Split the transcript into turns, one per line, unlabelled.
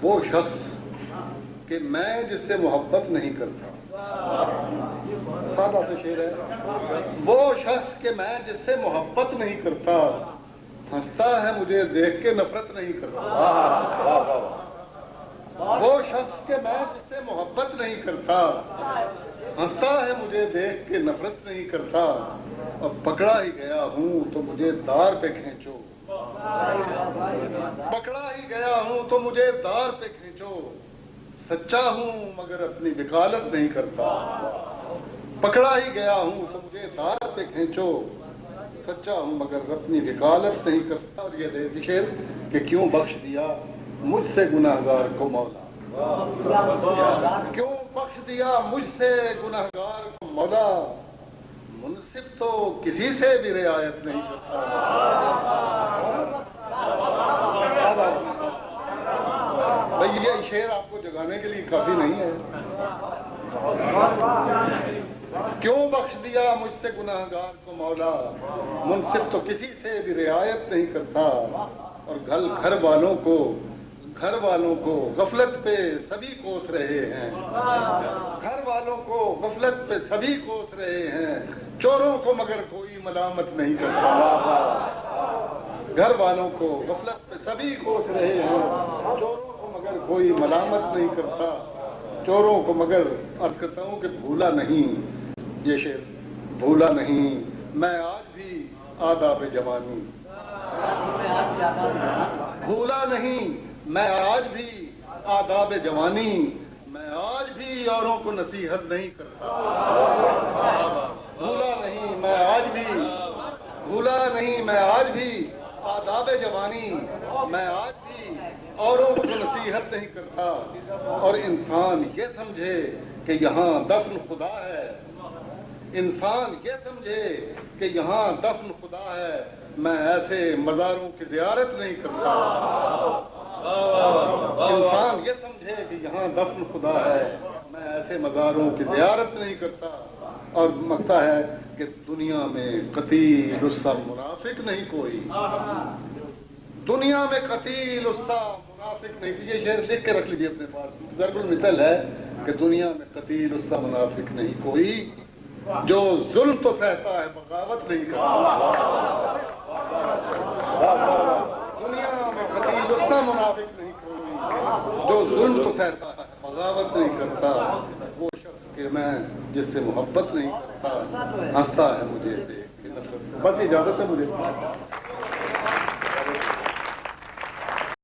وہ شخص کہ میں جس سے محبت نہیں کرتا. سادہ سے شعر ہے. وہ شخص کہ میں جس سے محبت نہیں کرتا ہنستا ہے مجھے دیکھ کے نفرت نہیں کرتا. وہ شخص کہ میں جس سے محبت نہیں کرتا ہنستا ہے مجھے دیکھ کے نفرت نہیں کرتا. اور پکڑا ہی گیا ہوں تو مجھے دار پہ کھینچو. پکڑا ہی گیا ہوں تو مجھے دار پہ کھینچو. سچا ہوں مگر اپنی وکالت نہیں کرتا. پکڑا ہی گیا ہوں تو مجھے دار پہ کھینچو. سچا ہوں مگر اپنی وکالت نہیں کرتا. اور یہ دیکھ شعر کہ کیوں بخش دیا مجھ سے گناہگار کو مولا. کیوں بخش دیا مجھ سے گناہگار کو مولا. منصف تو کسی سے بھی رعایت نہیں کرتا. بھئی یہ شعر آپ کو جگانے کے لیے کافی نہیں ہے. کیوں بخش دیا مجھ سے گناہگار کو مولا. منصف تو کسی سے بھی رعایت نہیں کرتا. اور گھر والوں کو غفلت پہ سبھی کوس رہے ہیں. گھر والوں کو غفلت پہ سبھی کوس رہے ہیں. چوروں کو مگر کوئی ملامت نہیں کرتا. گھر والوں کو غفلت پہ سبھی کوس رہے ہیں. چوروں کو مگر کوئی ملامت نہیں کرتا. چوروں کو مگر عرض کرتا ہوں کہ بھولا نہیں. یہ شعر بھولا نہیں میں آج بھی آداب جوانی. بھولا نہیں میں آج بھی آداب جوانی. میں آج بھی اوروں کو نصیحت نہیں کرتا. بھولا نہیں میں آج بھی آداب جوانی. میں آج بھی اوروں کو نصیحت نہیں کرتا. اور انسان یہ سمجھے کہ یہاں دفن خدا ہے. انسان یہ سمجھے کہ یہاں دفن خدا ہے. میں ایسے مزاروں کی زیارت نہیں کرتا. انسان یہ سمجھے کہ یہاں دفن خدا ہے. میں ایسے مزاروں کی زیارت نہیں کرتا. اور مکتا ہے کہ دنیا میں قتیل السا منافق نہیں کوئی. دنیا میں قتیل السا منافق نہیں. یہ شعر لکھ کے رکھ لیجیے اپنے پاس. ضرب المثل ہے کہ دنیا میں قتیل السا منافق نہیں کوئی. جو ظلم تو سہتا ہے بغاوت نہیں کرتا. دنیا میں قتیل السا منافق نہیں کوئی. جو ظلم تو سہتا ہے بغاوت نہیں کرتا. وہ شخص کہ میں جس سے محبت نہیں کرتا ہنستا ہے مجھے دیکھ کے نفرت. بس اجازت ہے مجھے.